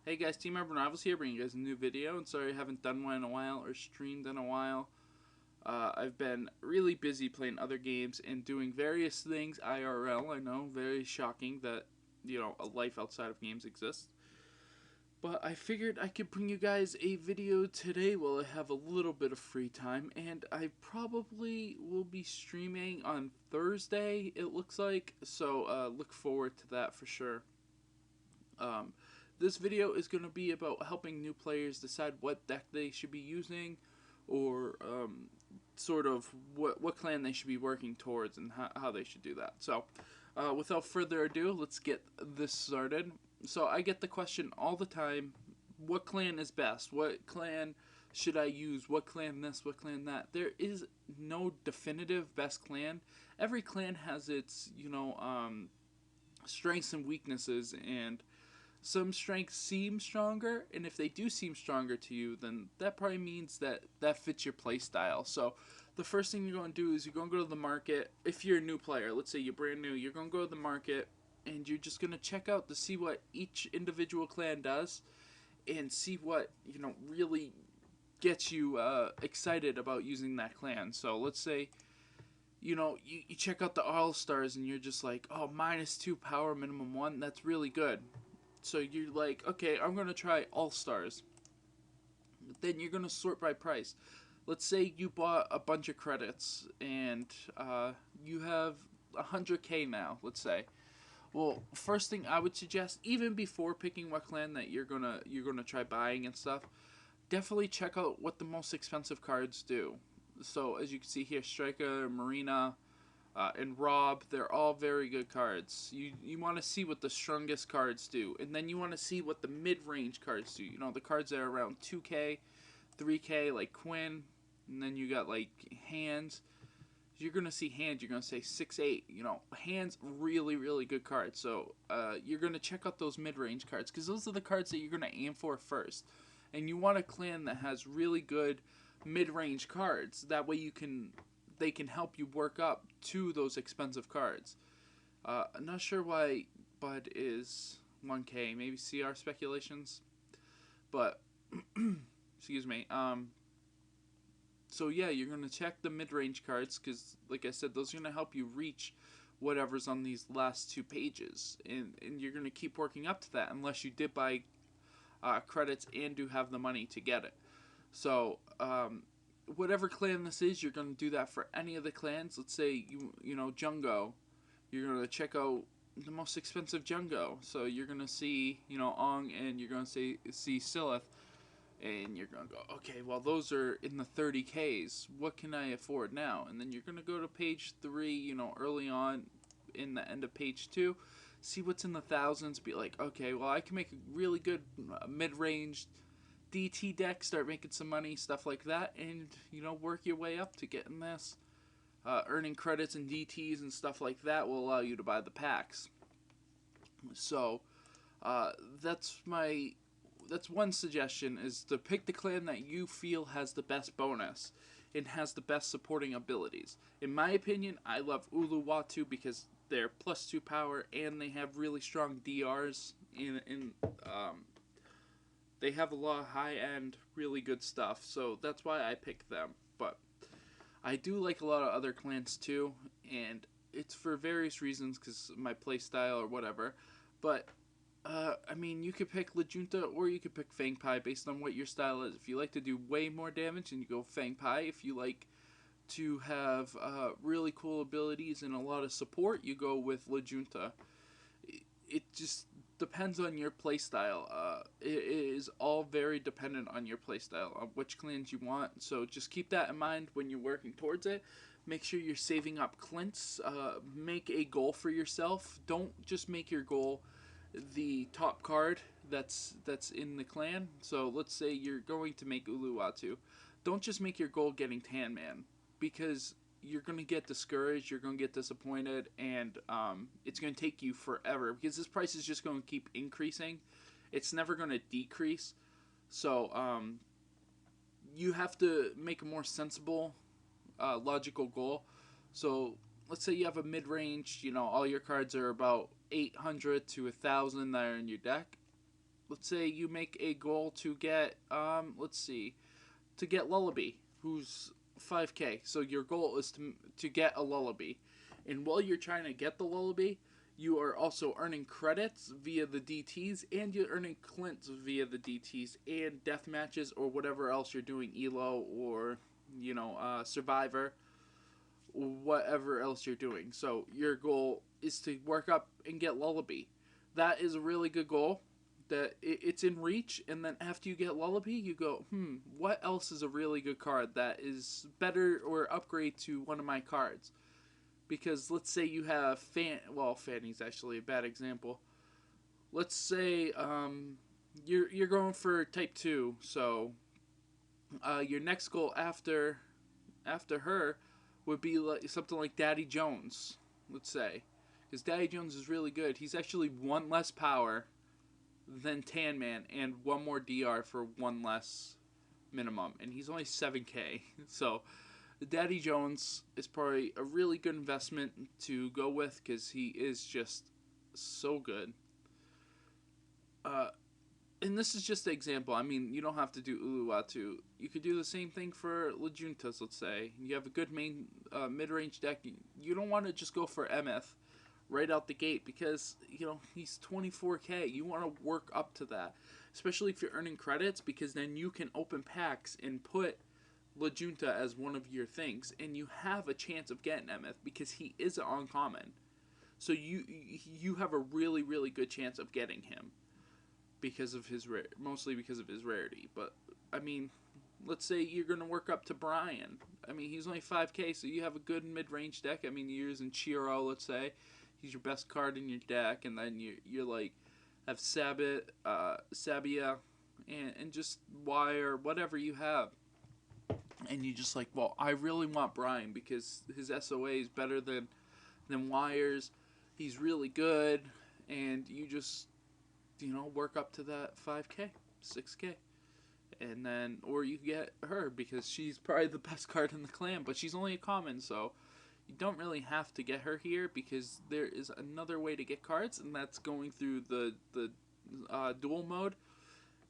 Hey guys, Team Urban Rivals here, bringing you guys a new video. And sorry I haven't done one in a while or streamed in a while. I've been really busy playing other games and doing various things IRL. I know, very shocking that a life outside of games exists. But I figured I could bring you guys a video today while I have a little bit of free time, and I probably will be streaming on Thursday. It looks like so. Look forward to that for sure. Um, this video is going to be about helping new players decide what deck they should be using, or sort of what clan they should be working towards and how they should do that. So, without further ado, let's get this started. So, I get the question all the time: what clan is best? What clan should I use? What clan this? What clan that? There is no definitive best clan. Every clan has its strengths and weaknesses, and some strengths seem stronger, and if they do seem stronger to you, then that probably means that that fits your play style. So the first thing you're going to do is you're going to go to the market. If you're a new player, let's say you're brand new, you're going to go to the market and you're just going to check out to see what each individual clan does and see what really gets you excited about using that clan. So let's say you check out the all stars and you're just like, oh, -2 power, minimum 1, that's really good. So you're like, okay, I'm going to try all stars. Then you're going to sort by price. Let's say you bought a bunch of credits and you have 100k now, let's say. Well, first thing I would suggest, even before picking what clan that you're gonna try buying and stuff, definitely check out what the most expensive cards do. So as you can see here, Striker, Marina, and Rob, they're all very good cards. You want to see what the strongest cards do, and then you want to see what the mid-range cards do. You know, the cards that are around 2k, 3k, like Quinn, and then you got like Hands. You're gonna see Hands, you're gonna say 6-8. You know, Hands, really really good cards. So you're gonna check out those mid-range cards because those are the cards that you're gonna aim for first, and you want a clan that has really good mid-range cards. That way they can help you work up to those expensive cards. I'm not sure why Bud is 1k, maybe CR speculations, but excuse me. So yeah, you're gonna check the mid-range cards because, like I said, those are gonna help you reach whatever's on these last 2 pages, and you're gonna keep working up to that unless you did buy credits and do have the money to get it. So whatever clan this is, you're going to do that for any of the clans. Let's say you know Jungo, you're going to check out the most expensive Jungo. So you're going to see Ong, and you're going to see Silith, and you're going to go, okay, well those are in the 30Ks. What can I afford now? And then you're going to go to page 3, early on in the end of page 2, see what's in the thousands. Be like, okay, well I can make a really good mid-range DT deck, start making some money, stuff like that, and work your way up to getting this. Earning credits and DTs and stuff like that will allow you to buy the packs. So uh, that's my that's one suggestion, is to pick the clan that you feel has the best bonus and has the best supporting abilities. In my opinion, I love Uluwatu because they're +2 power and they have really strong DRs in they have a lot of high-end, really good stuff, so that's why I picked them. But I do like a lot of other clans too, and it's for various reasons, because my playstyle or whatever. But, I mean, you could pick La Junta or you could pick Fang Pai based on what your style is. If you like to do way more damage, then you go Fang Pai. If you like to have really cool abilities and a lot of support, you go with La Junta. It just depends on your playstyle. It is all very dependent on your playstyle, on which clans you want. So just keep that in mind when you're working towards it. Make sure you're saving up Clint's. Make a goal for yourself. Don't just make your goal the top card that's in the clan. So let's say you're going to make Uluwatu. Don't just make your goal getting Tan Man, because you're going to get discouraged, you're going to get disappointed, and it's going to take you forever because this price is just going to keep increasing. It's never going to decrease. So you have to make a more sensible, logical goal. So let's say you have a mid-range, all your cards are about 800 to 1,000 that are in your deck. let's say you make a goal to get, let's see, to get Lullaby, who's 5K. So your goal is to get a Lullaby. And while you're trying to get the Lullaby, you are also earning credits via the DTs, and you're earning Clint's via the DTs, and death matches or whatever else you're doing, Elo or, Survivor, whatever else you're doing. So your goal is to work up and get Lullaby. That is a really good goal. That it's in reach, and then after you get Lullaby, you go, what else is a really good card that is better or upgrade to one of my cards? Because let's say you have Fanny's actually a bad example. Let's say you're going for type 2, so your next goal after her would be like something like Daddy Jones, let's say. Because Daddy Jones is really good. He's actually one less power than Tan Man and one more DR for one less minimum. And he's only 7K. So Daddy Jones is probably a really good investment to go with because he is just so good. And this is just an example. I mean, you don't have to do Uluwatu. You could do the same thing for Lejuntas, let's say. You have a good main mid-range deck. You don't want to just go for Emeth right out the gate because, he's 24K. You want to work up to that, especially if you're earning credits, because then you can open packs and put Lejunta as one of your things, and you have a chance of getting Emeth because he is an uncommon. So you have a really, really good chance of getting him because of mostly because of his rarity. But I mean, let's say you're gonna work up to Brian. I mean, he's only 5K, so you have a good mid-range deck. I mean, you're using Chiro, let's say. He's your best card in your deck, and then you're like have Sabia, and just Wire, whatever you have. And you just like, well, I really want Brian because his SOA is better than Wire's. He's really good, and you just work up to that 5K, 6K. And then, or you get her because she's probably the best card in the clan, but she's only a common, so you don't really have to get her here because there is another way to get cards, and that's going through the dual mode.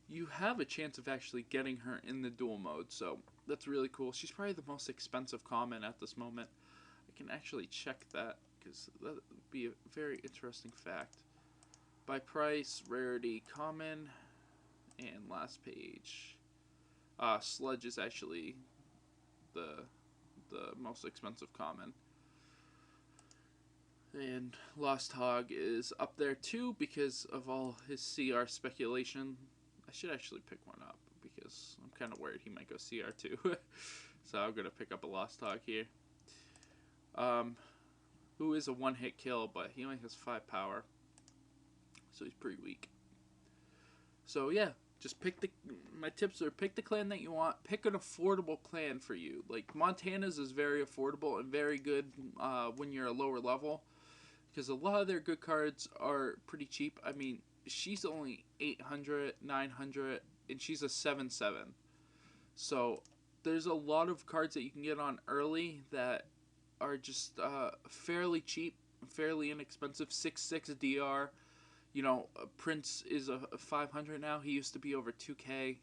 You have a chance of actually getting her in the dual mode, so that's really cool. She's probably the most expensive common at this moment. I can actually check that because that would be a very interesting fact. By price, rarity, common, and last page. Sludge is actually the most expensive common. And Lost Hog is up there too because of all his CR speculation. I should actually pick one up because I'm kind of worried he might go CR too. So I'm going to pick up a Lost Hog here. Who is a one-hit kill, but he only has 5 power. So he's pretty weak. So yeah, just my tips are pick the clan that you want. Pick an affordable clan for you. Like Montana's is very affordable and very good when you're a lower level. Because a lot of their good cards are pretty cheap. I mean, she's only 800, 900, and she's a 7/7. So there's a lot of cards that you can get on early that are just fairly cheap, fairly inexpensive. 6/6 DR. Prince is a 500 now. He used to be over 2K.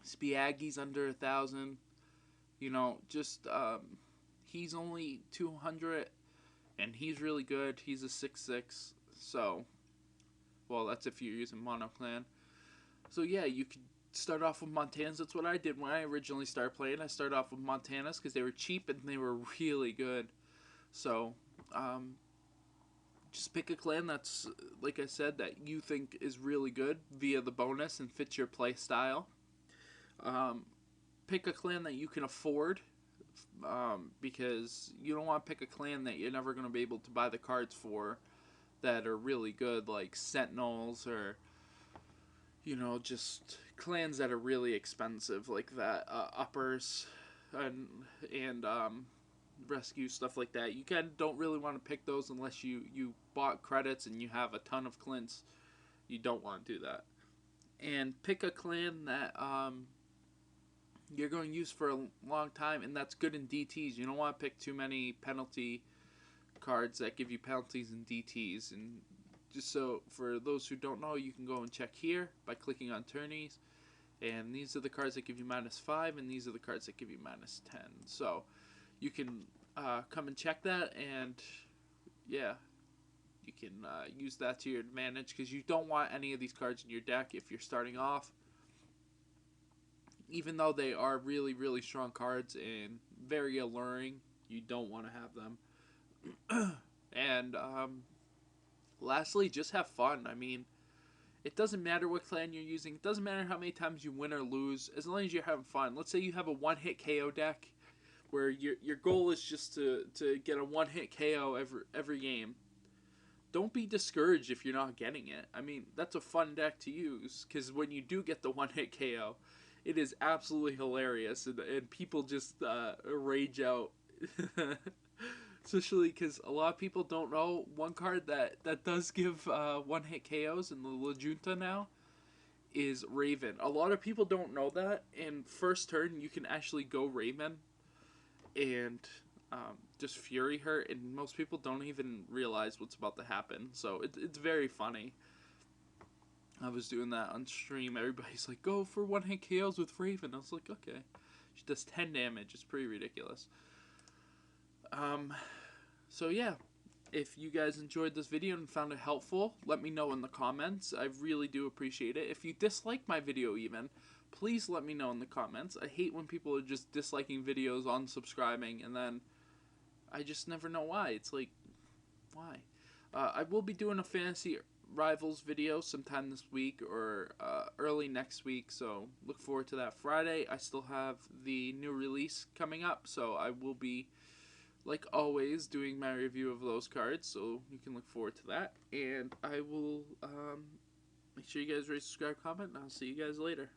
Spiaggi's under 1,000. He's only 200, and he's really good. He's a 6/6. So, well, that's if you're using Mono Clan. So yeah, you could start off with Montanas. That's what I did when I originally started playing. I started off with Montanas because they were cheap and they were really good. So, just pick a clan that's, like I said, that you think is really good via the bonus and fits your play style. Pick a clan that you can afford, because you don't want to pick a clan that you're never going to be able to buy the cards for that are really good, like Sentinels or, just clans that are really expensive like that. Uppers and rescue, stuff like that. You don't really want to pick those unless you bought credits and you have a ton of Clint's. You don't want to do that. And pick a clan that you're going to use for a long time, and that's good in DTs. You don't want to pick too many penalty cards that give you penalties in DTs, and just so for those who don't know, you can go and check here by clicking on tourneys. And these are the cards that give you -5, and these are the cards that give you -10. So you can come and check that, and yeah, you can use that to your advantage, because you don't want any of these cards in your deck if you're starting off. Even though they are really, really strong cards and very alluring, you don't want to have them. And lastly, just have fun. I mean, it doesn't matter what clan you're using. It doesn't matter how many times you win or lose, as long as you're having fun. Let's say you have a one-hit KO deck where your goal is just to get a one-hit KO every game. Don't be discouraged if you're not getting it. I mean, that's a fun deck to use, because when you do get the one-hit KO, it is absolutely hilarious, and people just rage out. Especially because a lot of people don't know one card that does give one-hit KOs in the La Junta now is Raven. A lot of people don't know that, and first turn you can actually go Raven and just Fury her, and most people don't even realize what's about to happen. So it's very funny. I was doing that on stream. Everybody's like, go for one-hit KOs with Raven. I was like, okay. She does 10 damage. It's pretty ridiculous. So yeah, if you guys enjoyed this video and found it helpful, let me know in the comments. I really do appreciate it. If you dislike my video even, please let me know in the comments. I hate when people are just disliking videos, unsubscribing, and then I just never know why. It's like, why? I will be doing a Fantasy Rivals video sometime this week or early next week, so look forward to that. Friday, I still have the new release coming up, so I will be, like always, doing my review of those cards, so you can look forward to that. And I will make sure you guys rate, subscribe, comment, and I'll see you guys later.